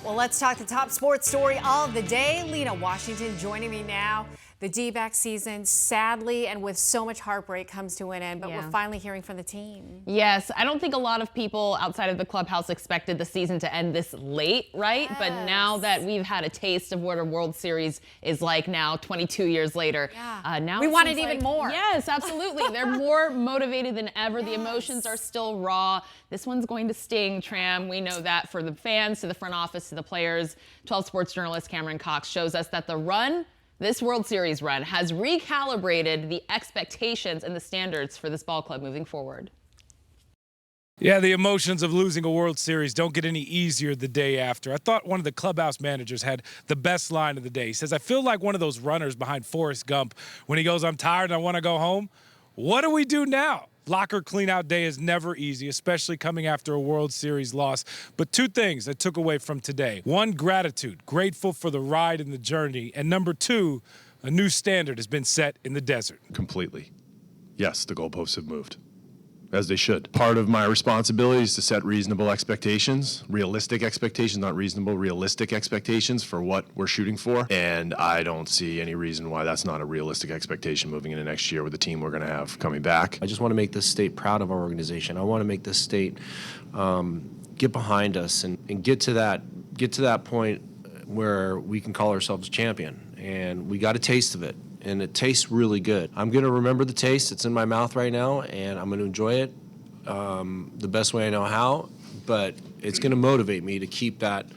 Well, let's talk the top sports story of the day. Lena Washington joining me now. The D-back season, sadly and with so much heartbreak, comes to an end, but we're finally hearing from the team. Yes, I don't think a lot of people outside of the clubhouse expected the season to end this late, right? Yes. But now that we've had a taste of what a World Series is like now, 22 years later, now we want it even more. Yes, absolutely. They're more motivated than ever. The emotions are still raw. This one's going to sting, Tram. We know that for the fans, to the front office, to the players. 12 Sports journalist Cameron Cox shows us that the run, this World Series run, has recalibrated the expectations and the standards for this ball club moving forward. Yeah, the emotions of losing a World Series don't get any easier the day after. I thought one of the clubhouse managers had the best line of the day. He says, I feel like one of those runners behind Forrest Gump when he goes, I'm tired and I want to go home. What do we do now? Locker cleanout day is never easy, especially coming after a World Series loss. But two things I took away from today. One, gratitude, grateful for the ride and the journey. And number two, a new standard has been set in the desert. Completely. Yes, the goalposts have moved, as they should. Part of my responsibility is to set reasonable expectations, realistic expectations, not reasonable, realistic expectations for what we're shooting for. And I don't see any reason why that's not a realistic expectation moving into next year with the team we're going to have coming back. I just want to make this state proud of our organization. I want to make this state get behind us and get to that point where we can call ourselves champion. And we got a taste of it. And it tastes really good. I'm going to remember the taste. It's in my mouth right now, and I'm going to enjoy it the best way I know how. But it's going to motivate me to keep that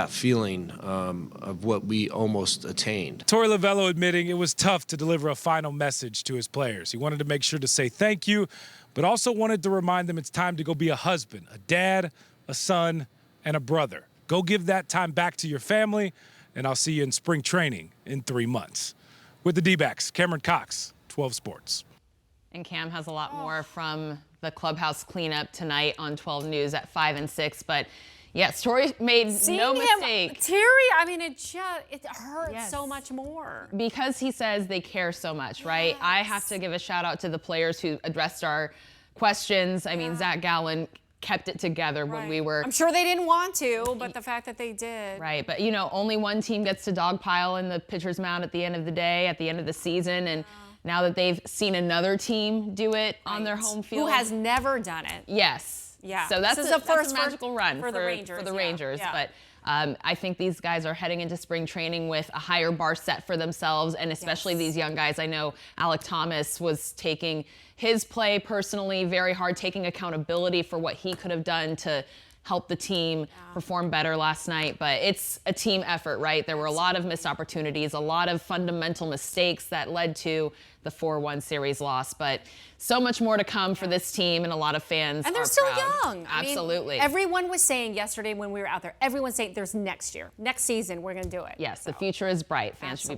feeling of what we almost attained. Torey Lovullo admitting it was tough to deliver a final message to his players. He wanted to make sure to say thank you, but also wanted to remind them it's time to go be a husband, a dad, a son, and a brother. Go give that time back to your family, and I'll see you in spring training in 3 months. With the D-backs, Cameron Cox, 12 Sports. And Cam has a lot more from the clubhouse cleanup tonight on 12 News at 5 and 6. But yes, Torey made no mistake. Terry, I mean, it hurts so much more. Because he says they care so much, right? I have to give a shout out to the players who addressed our questions. I mean, Zach Gallen kept it together when we were... I'm sure they didn't want to, but the fact that they did. Right, but you know, only one team gets to dogpile in the pitcher's mound at the end of the day, at the end of the season, and now that they've seen another team do it on their home field. Who has never done it. Yes. Yeah. So that's the first magical run for the Rangers. For the Rangers. But I think these guys are heading into spring training with a higher bar set for themselves, and especially these young guys. I know Alec Thomas was taking his play personally very hard, taking accountability for what he could have done to help the team perform better last night. But it's a team effort, right? There were a lot of missed opportunities, a lot of fundamental mistakes that led to the 4-1 series loss. But so much more to come for this team, and a lot of fans And they're are still proud. young. Absolutely. I mean, everyone was saying yesterday when we were out there, everyone's saying there's next year. Next season, we're going to do it. Yes, the future is bright. Fans should be